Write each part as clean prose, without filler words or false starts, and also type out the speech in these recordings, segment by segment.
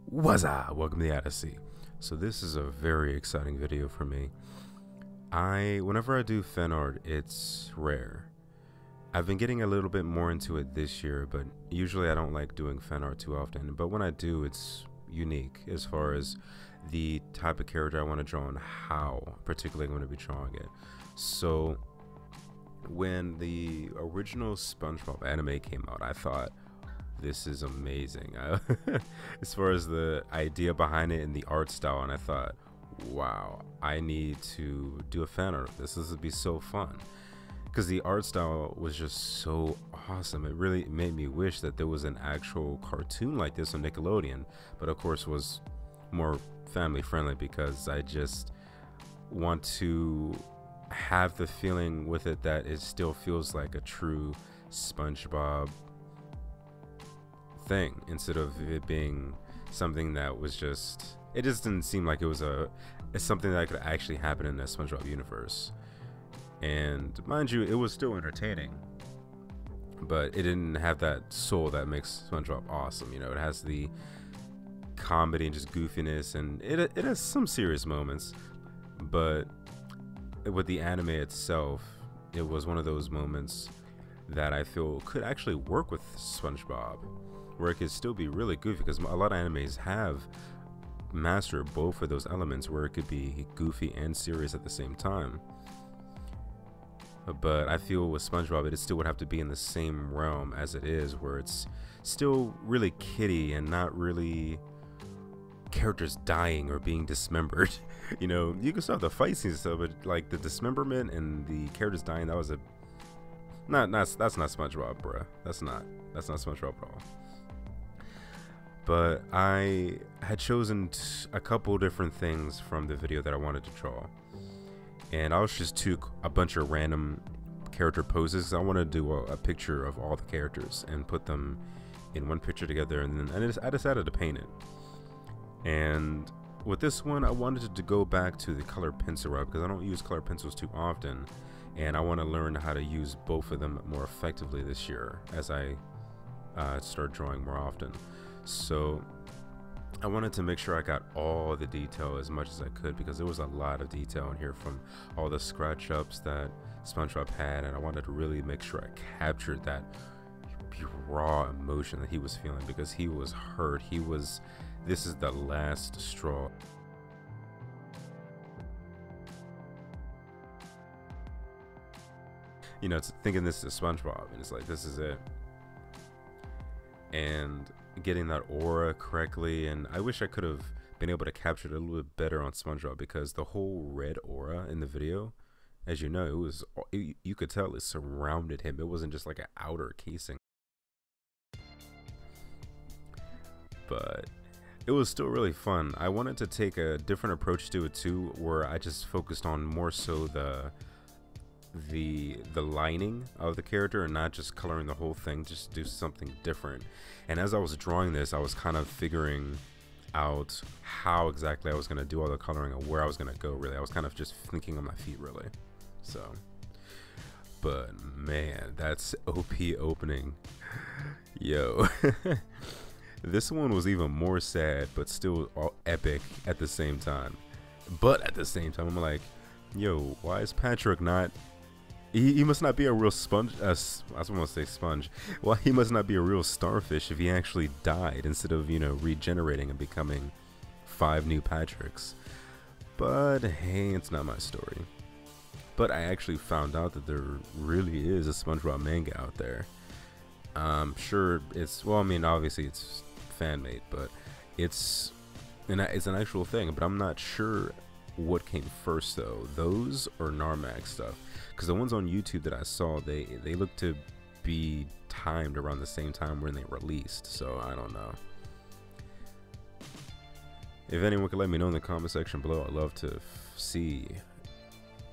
What's up? Welcome to the Odyssey. So this is a very exciting video for me. Whenever I do fan art, it's rare. I've been getting a little bit more into it this year, but usually I don't like doing fan art too often. But when I do, it's unique as far as the type of character I want to draw and how particularly I'm going to be drawing it. So when the original SpongeBob anime came out, I thought, this is amazing. As far as the idea behind it and the art style, and I thought, wow, I need to do a fan art of this. This would be so fun because the art style was just so awesome. It really made me wish that there was an actual cartoon like this on Nickelodeon, but of course was more family friendly because I just want to have the feeling with it that it still feels like a true SpongeBob thing instead of it being something that was it just didn't seem like it was it's something that could actually happen in the SpongeBob universe. And mind you, it was still entertaining, but it didn't have that soul that makes SpongeBob awesome. You know, it has the comedy and just goofiness, and it has some serious moments, but with the anime itself, it was one of those moments that I feel could actually work with SpongeBob, where it could still be really goofy, because a lot of animes have mastered both of those elements where it could be goofy and serious at the same time. But I feel with SpongeBob, it still would have to be in the same realm as it is, where it's still really kiddie and not really characters dying or being dismembered. You know, you can still have the fight scenes and stuff, but like the dismemberment and the characters dying, that was that's not SpongeBob, bruh. That's not SpongeBob at all. But I had chosen a couple different things from the video that I wanted to draw, and I just took a bunch of random character poses. I want to do a picture of all the characters and put them in one picture together, and then I decided to paint it. And with this one, I wanted to go back to the color pencil route because I don't use color pencils too often, and I want to learn how to use both of them more effectively this year as I start drawing more often. So I wanted to make sure I got all the detail as much as I could, because there was a lot of detail in here from all the scratch ups that SpongeBob had, and I wanted to really make sure I captured that raw emotion that he was feeling, because he was hurt. This is the last straw. You know, it's thinking this is SpongeBob, and it's like, this is it. And getting that aura correctly, and I wish I could have been able to capture it a little bit better on SpongeBob, because the whole red aura in the video, as you know, you could tell it surrounded him. It wasn't just like an outer casing, but it was still really fun. I wanted to take a different approach to it too, where I just focused on more so the lining of the character and not just coloring the whole thing, just do something different. And as I was drawing this, I was kind of figuring out how exactly I was going to do all the coloring and where I was going to go. Really, I was kind of just thinking on my feet, really. So, but man, that's OP opening. Yo. This one was even more sad, but still all epic at the same time. But at the same time, I'm like, yo, why is Patrick not... He must not be a real sponge. I was going to say sponge. Well, he must not be a real starfish if he actually died instead of, you know, regenerating and becoming 5 new Patricks. But hey, it's not my story. But I actually found out that there really is a SpongeBob manga out there. I'm sure it's, well, I mean, obviously it's fan made, but it's an actual thing. But I'm not sure what came first though, those or Narmak stuff, because the ones on YouTube that I saw, they look to be timed around the same time when they released, so I don't know. If anyone could let me know in the comment section below, I'd love to see.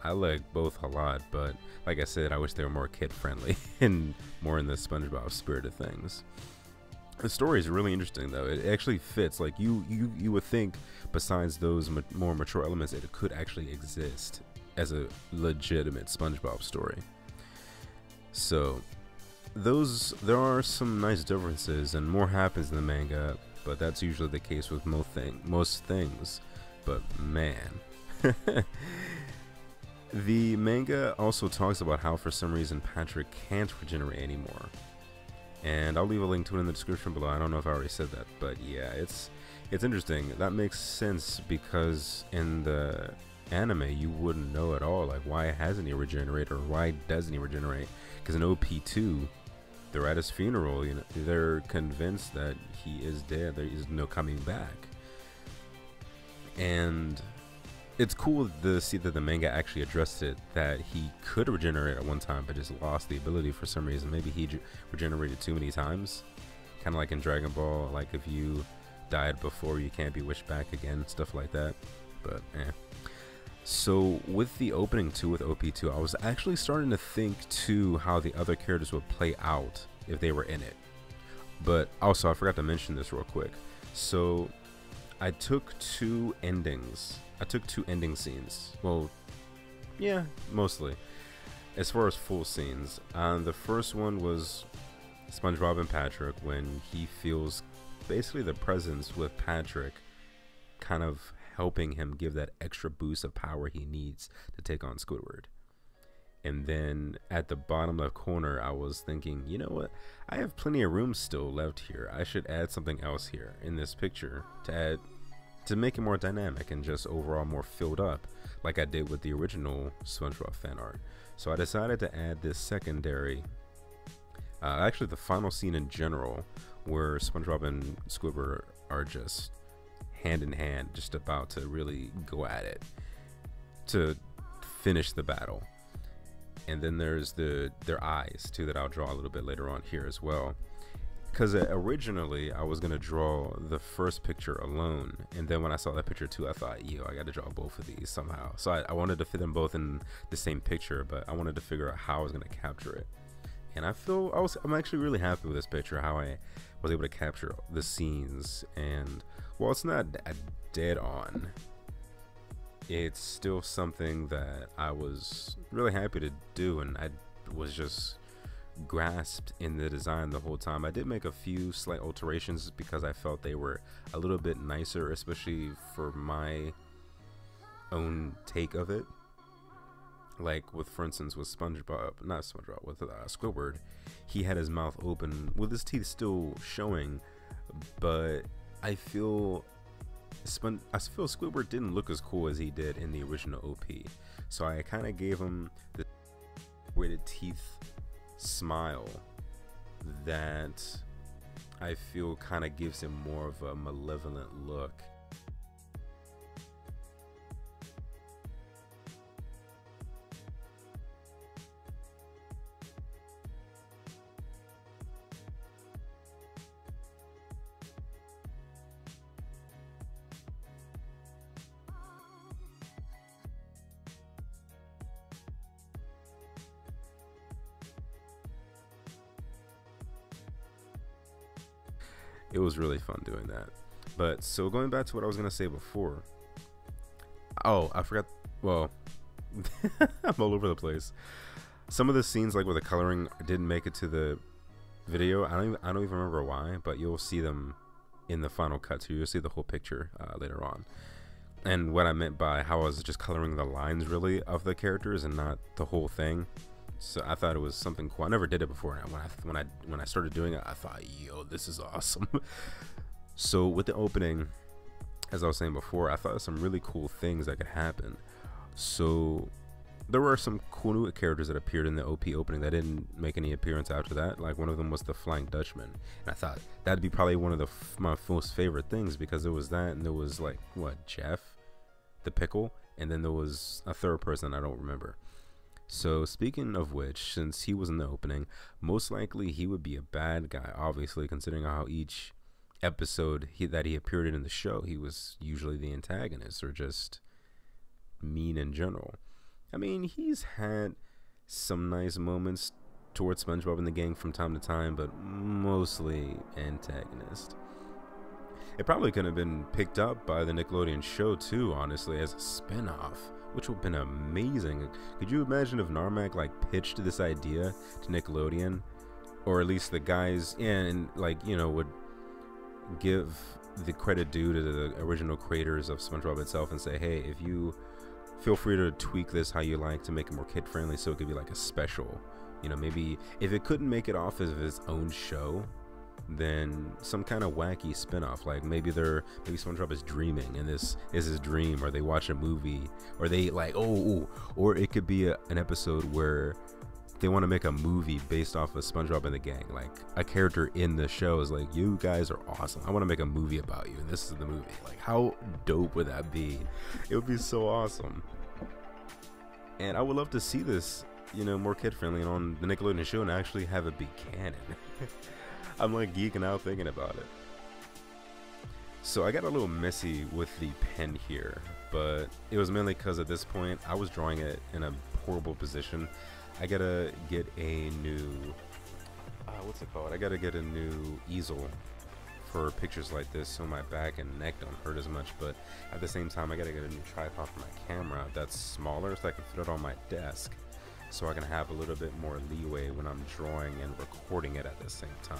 I like both a lot, but like I said, I wish they were more kid friendly and more in the SpongeBob spirit of things. The story is really interesting though. It actually fits. Like you would think, besides those more mature elements, it could actually exist as a legitimate SpongeBob story. So there are some nice differences, and more happens in the manga. but that's usually the case with most things. But man, the manga also talks about how for some reason Patrick can't regenerate anymore, and I'll leave a link to it in the description below. I don't know if I already said that, but yeah, it's interesting. That makes sense because in the anime you wouldn't know at all, like, why hasn't he regenerated, or why doesn't he regenerate? Because in OP2, they're at his funeral, you know, they're convinced that he is dead, there is no coming back. And it's cool to see that the manga actually addressed it, that he could regenerate at one time but just lost the ability for some reason. Maybe he regenerated too many times, kind of like in Dragon Ball, like if you died before you can't be wished back again, stuff like that. But so with the opening too, with OP2, I was actually starting to think too how the other characters would play out if they were in it. But also, I forgot to mention this real quick. So I took two ending scenes. Well, yeah, mostly. As far as full scenes, the first one was SpongeBob and Patrick when he feels basically the presence with Patrick kind of helping him give that extra boost of power he needs to take on Squidward. And then at the bottom left corner, I was thinking, you know what, I have plenty of room still left here. I should add something else here in this picture to make it more dynamic and just overall more filled up, like I did with the original SpongeBob fan art. So I decided to add this secondary, actually the final scene in general, where SpongeBob and Squidward are just hand in hand, just about to really go at it to finish the battle. And then there's their eyes too, that I'll draw a little bit later on here as well, because originally I was gonna draw the first picture alone, and then when I saw that picture too, I thought, yo, I gotta draw both of these somehow. So I wanted to fit them both in the same picture, but I wanted to figure out how I was gonna capture it. And I'm actually really happy with this picture, how I was able to capture the scenes. And while it's not dead on, it's still something that I was really happy to do, and I was just grasped in the design the whole time. I did make a few slight alterations because I felt they were a little bit nicer, especially for my own take of it. Like with, for instance, with with Squidward, he had his mouth open with his teeth still showing, but I feel Squidward didn't look as cool as he did in the original OP. So I kind of gave him the weighted teeth smile that I feel kind of gives him more of a malevolent look. It was really fun doing that. But so going back to what I was gonna say before. Oh, I forgot. Well, I'm all over the place. Some of the scenes, like with the coloring, didn't make it to the video. I don't even remember why, but you'll see them in the final cut too. You'll see the whole picture later on. And what I meant by how I was just coloring the lines really of the characters and not the whole thing. So I thought it was something cool. I never did it before. And when I started doing it, I thought, yo, this is awesome. So with the opening, as I was saying before, I thought of some really cool things that could happen. So there were some cool new characters that appeared in the OP opening that didn't make any appearance after that. Like one of them was the Flying Dutchman, and I thought that'd be probably one of my most favorite things, because there was that, and there was like Jeff, the pickle, and then there was a third person I don't remember. So speaking of which, since he was in the opening, most likely he would be a bad guy, obviously, considering how each episode that he appeared in the show, he was usually the antagonist or just mean in general. I mean, he's had some nice moments towards SpongeBob and the gang from time to time, but mostly antagonist. It probably could have been picked up by the Nickelodeon show too, honestly, as a spin-off, which would have been amazing. Could you imagine if Narmak pitched this idea to Nickelodeon, or at least the guys would give the credit due to the original creators of SpongeBob itself and say, hey, if you feel free to tweak this how you like to make it more kid friendly, so it could be like a special, you know, maybe if it couldn't make it off of its own show, then some kind of wacky spin-off, like maybe SpongeBob is dreaming and this is his dream, or they watch a movie, or they like or it could be an episode where they want to make a movie based off of SpongeBob and the gang, like a character in the show is like, you guys are awesome, I want to make a movie about you, and this is the movie. Like, how dope would that be? It would be so awesome. And I would love to see this, you know, more kid friendly and on the Nickelodeon show, and actually have it be canon. I'm like geeking out thinking about it. So I got a little messy with the pen here, but it was mainly because at this point I was drawing it in a horrible position. I gotta get a new what's it called? I gotta get a new easel for pictures like this so my back and neck don't hurt as much, but at the same time I gotta get a new tripod for my camera that's smaller so I can fit it on my desk, so I can have a little bit more leeway when I'm drawing and recording it at the same time.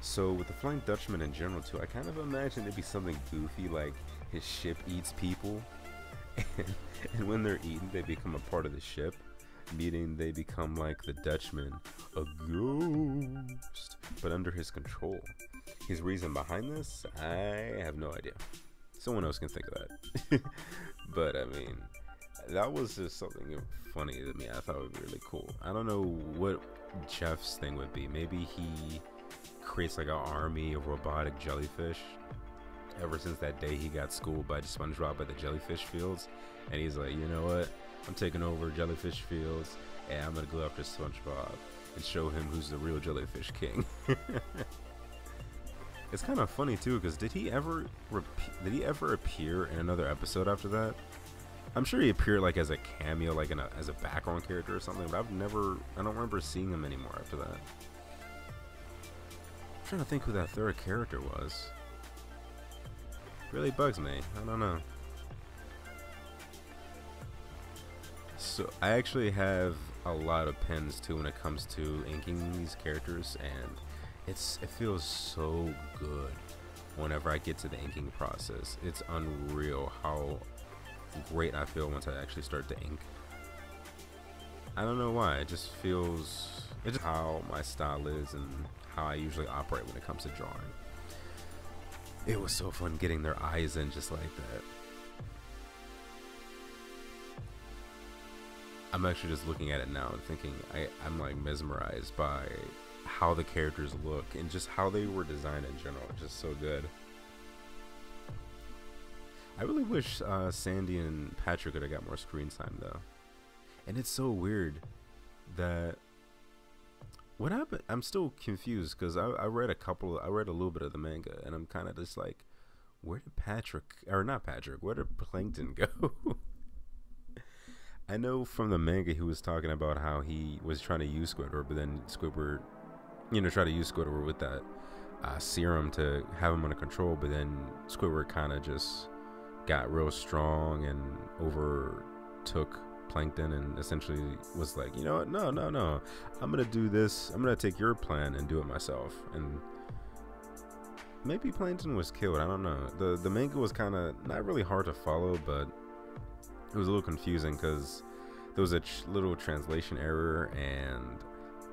So with the Flying Dutchman in general too, I kind of imagine it'd be something goofy, like his ship eats people, and when they're eaten they become a part of the ship, meaning they become like the Dutchman, a ghost, but under his control. His reason behind this, I have no idea. Someone else can think of that. But I mean, that was just something funny to me. I thought it would be really cool. I don't know what Jeff's thing would be. Maybe he creates like an army of robotic jellyfish. Ever since that day he got schooled by SpongeBob at the jellyfish fields, and he's like, you know what, I'm taking over jellyfish fields and I'm gonna go after SpongeBob and show him who's the real jellyfish king. It's kind of funny too, because did he ever appear in another episode after that? I'm sure he appeared like as a cameo, like as a background character or something, but I don't remember seeing him anymore after that. I'm trying to think who that third character was. Really bugs me. I don't know. So I actually have a lot of pens too when it comes to inking these characters, and it feels so good whenever I get to the inking process. It's unreal how great I feel once I actually start to ink. I don't know why, it's just how my style is and how I usually operate when it comes to drawing. It was so fun getting their eyes in just like that. I'm actually just looking at it now and thinking I'm like mesmerized by how the characters look and just how they were designed in general. It's just so good. I really wish Sandy and Patrick could have got more screen time though. And it's so weird that what happened. I'm still confused because I read a little bit of the manga, and I'm kind of just like, where did where did Plankton go? I know from the manga he was talking about how he was trying to use Squidward, but then Squidward, tried to use Squidward with that serum to have him under control, but then Squidward kind of just got real strong and overtook Plankton and essentially was like, you know what, no, I'm gonna do this, I'm gonna take your plan and do it myself. And maybe Plankton was killed, I don't know. The manga was kind of not really hard to follow, but it was a little confusing because there was a little translation error, and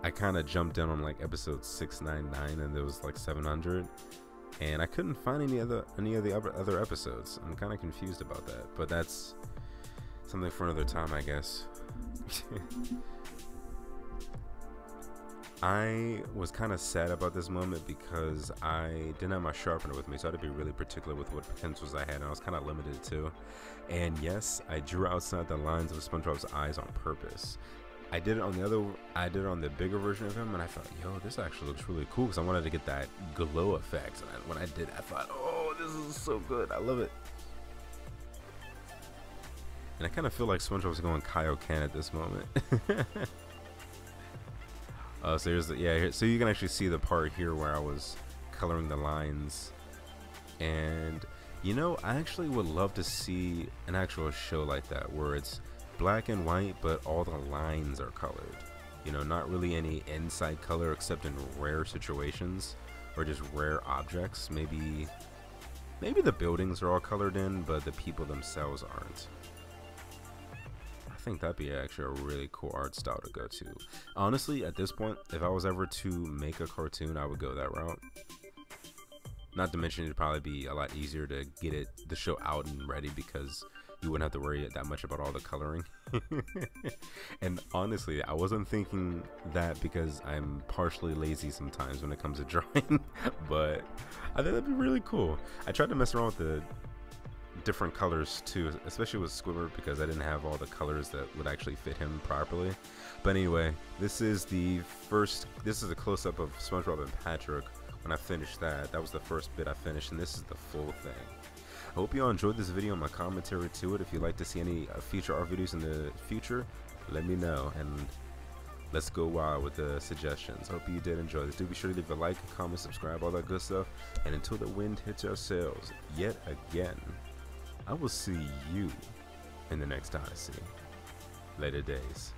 I kind of jumped in on like episode 699 and there was like 700, and I couldn't find any of the other episodes. I'm kind of confused about that, but that's something for another time, I guess. I was kind of sad about this moment because I didn't have my sharpener with me, so I had to be really particular with what pencils I had, and I was kind of limited too. And yes, I drew outside the lines of SpongeBob's eyes on purpose. I did it on the bigger version of him, and I thought, yo, this actually looks really cool because I wanted to get that glow effect. And when I did, I thought, oh, this is so good, I love it. And I kind of feel like SpongeBob's going Kaioken at this moment. So you can actually see the part here where I was coloring the lines. And I actually would love to see an actual show like that where it's black and white, but all the lines are colored. Not really any inside color except in rare situations or just rare objects. Maybe the buildings are all colored in, but the people themselves aren't. I think that'd be actually a really cool art style to go to. Honestly, at this point, if I was ever to make a cartoon, I would go that route. Not to mention, it'd probably be a lot easier to get the show out and ready, because you wouldn't have to worry that much about all the coloring. And honestly, I wasn't thinking that because I'm partially lazy sometimes when it comes to drawing, but I think that'd be really cool. I tried to mess around with the different colors too, especially with Squidward, because I didn't have all the colors that would actually fit him properly. But anyway, this is a close-up of SpongeBob and Patrick. When I finished that was the first bit I finished, and this is the full thing. I hope you all enjoyed this video and my commentary to it. If you'd like to see any future art videos in the future, let me know, and let's go wild with the suggestions. Hope you did enjoy this. Do be sure to leave a like, comment, subscribe, all that good stuff. And until the wind hits our sails yet again, I will see you in the next Odyssey. Later days.